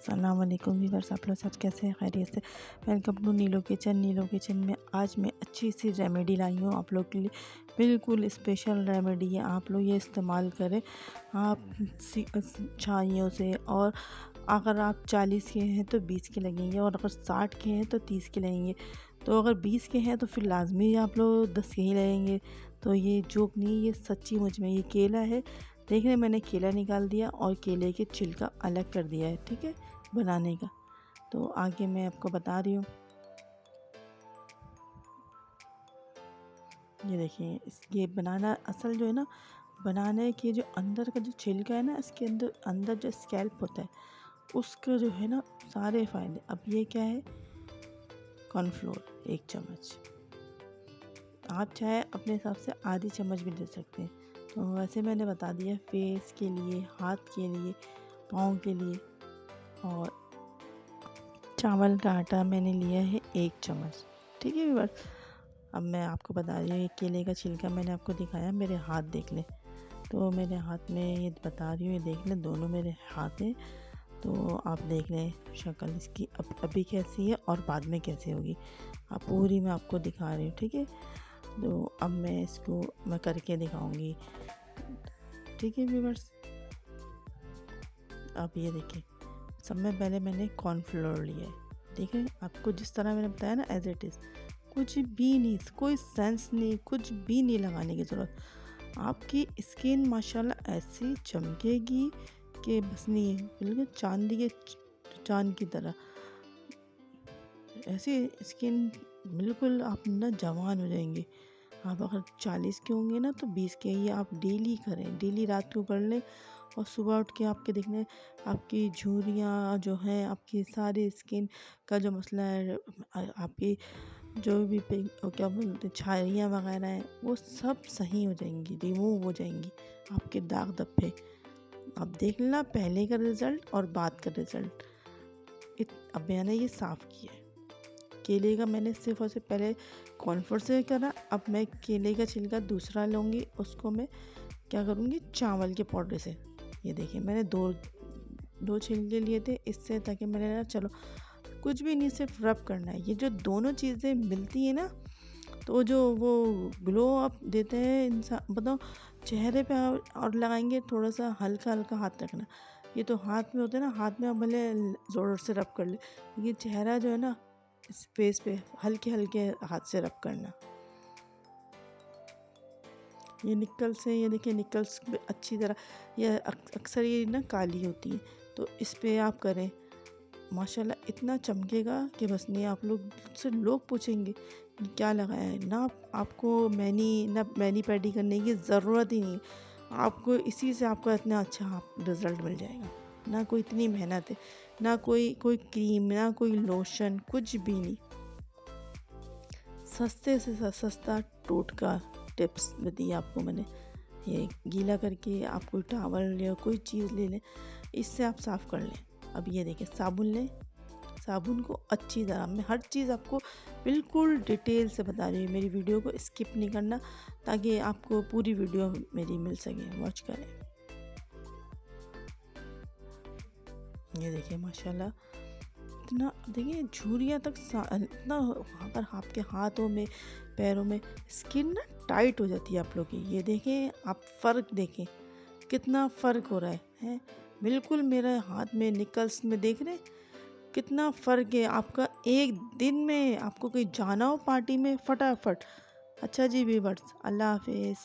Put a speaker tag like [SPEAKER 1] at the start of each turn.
[SPEAKER 1] अस्सलाम वालेकुम व्यूअर्स, आप लोग सब कैसे हैं? खैरियत से। वेलकम टू नीलो किचन। नीलो किचन में आज मैं अच्छी सी रेमेडी लाई हूँ आप लोग के लिए। बिल्कुल स्पेशल रेमेडी है, आप लोग ये इस्तेमाल करें। आप छाइयों से, और अगर आप 40 के हैं तो 20 के लगेंगे, और अगर 60 के हैं तो 30 के लगेंगे। तो अगर 20 के हैं तो फिर लाजमी आप लोग 10 के ही लगेंगे। तो ये जोक नहीं, ये सच्ची मुझ में। ये केला है, देख रहे, मैंने केला निकाल दिया और केले के छिलका अलग कर दिया है, ठीक है, बनाने का। तो आगे मैं आपको बता रही हूँ। ये देखिए, ये बनाना असल जो है ना, बनाने के जो अंदर का जो छिलका है ना, इसके अंदर जो स्कैल्प होता है उसका जो है ना सारे फायदे। अब ये क्या है, कॉर्नफ्लोर 1 चम्मच। आप चाहे अपने हिसाब से आधी चम्मच भी ले सकते हैं। तो वैसे मैंने बता दिया, फेस के लिए, हाथ के लिए, पाँव के लिए। और चावल का आटा मैंने लिया है 1 चम्मच, ठीक है व्यूअर्स। अब मैं आपको बता रही हूँ, केले का छिलका मैंने आपको दिखाया, मेरे हाथ देख लें। तो मेरे हाथ में ये बता रही हूँ, ये देख लें, दोनों मेरे हाथ हैं। तो आप देख लें शक्ल इसकी अभी कैसी है और बाद में कैसी होगी, आप पूरी मैं आपको दिखा रही हूँ, ठीक है। तो अब मैं करके दिखाऊंगी, ठीक है व्यूअर्स। अब ये देखिए, सब में पहले मैंने कॉर्नफ्लोर लिया है, ठीक है। आपको जिस तरह मैंने बताया ना, एज इट इज़, कुछ भी नहीं, कोई सेंस नहीं, कुछ भी नहीं लगाने की ज़रूरत। आपकी स्किन माशाल्लाह ऐसी चमकेगी कि बस नहीं, बिल्कुल चांद की तरह ऐसी स्किन, बिल्कुल आप ना जवान हो जाएंगे। आप अगर 40 के होंगे ना तो 20 के, ये आप डेली करें, डेली रात को कर लें, और सुबह उठ के आपके देखने, आपकी झुर्रियाँ जो हैं, आपकी सारी स्किन का जो मसला है, आपकी जो भी क्या बोलते हैं, छाइयाँ वगैरह हैं, वो सब सही हो जाएंगी, रिमूव हो जाएंगी। आपके दाग धब्बे आप देख लेना, पहले का रिज़ल्ट और बाद का रिज़ल्ट। अब मैंने ये साफ़ किया है। केले का मैंने सिर्फ और सिर्फ पहले कॉर्नफ्लोर से करा। अब मैं केले का छिलका दूसरा लूँगी, उसको मैं क्या करूँगी, चावल के पाउडर से। ये देखिए, मैंने दो छिलके लिए थे इससे, ताकि मैंने ना, चलो कुछ भी नहीं, सिर्फ रब करना है। ये जो दोनों चीज़ें मिलती है ना, तो जो वो ग्लो अप देते हैं इंसान, बताओ, चेहरे पे और लगाएंगे, थोड़ा सा हल्का हल्का हाथ रखना। ये तो हाथ में होता है ना, हाथ में आप भले ज़ोर से रब कर ले, ये चेहरा जो है ना, इस फेस पे हल्के हल्के हाथ से रब करना। ये निकल से, ये देखिए, निकल्स पे अच्छी तरह, ये अक्सर ये ना काली होती है, तो इस पे आप करें, माशाल्लाह इतना चमकेगा कि बस नहीं, आप लोग से लोग पूछेंगे कि क्या लगाया है। ना आपको मैनी पैडी करने की ज़रूरत ही नहीं, आपको इसी से आपका इतना अच्छा रिज़ल्ट मिल जाएगा। ना कोई इतनी मेहनत है, ना कोई क्रीम, ना कोई लोशन, कुछ भी नहीं। सस्ते से सस्ता टोटका टिप्स बताइए आपको मैंने। ये गीला करके आप कोई टावल या कोई चीज़ ले लें, इससे आप साफ़ कर लें। अब ये देखिए, साबुन लें, साबुन को अच्छी तरह, मैं हर चीज़ आपको बिल्कुल डिटेल से बता रही हूँ, मेरी वीडियो को स्किप नहीं करना, ताकि आपको पूरी वीडियो मेरी मिल सके, वॉच करें। ये देखिए माशाल्लाह, इतना देखिए, झुर्रियाँ तक इतना, अगर आपके हाथों में, पैरों में स्किन ना टाइट हो जाती है आप लोग की। ये देखें, आप फ़र्क देखें, कितना फ़र्क हो रहा है। बिल्कुल मेरे हाथ में, निकल्स में, देख रहे हैं कितना फ़र्क है। आपका एक दिन में, आपको कहीं जाना हो पार्टी में, फटाफट। अच्छा जी व्यूअर्स, अल्लाह हाफिज़।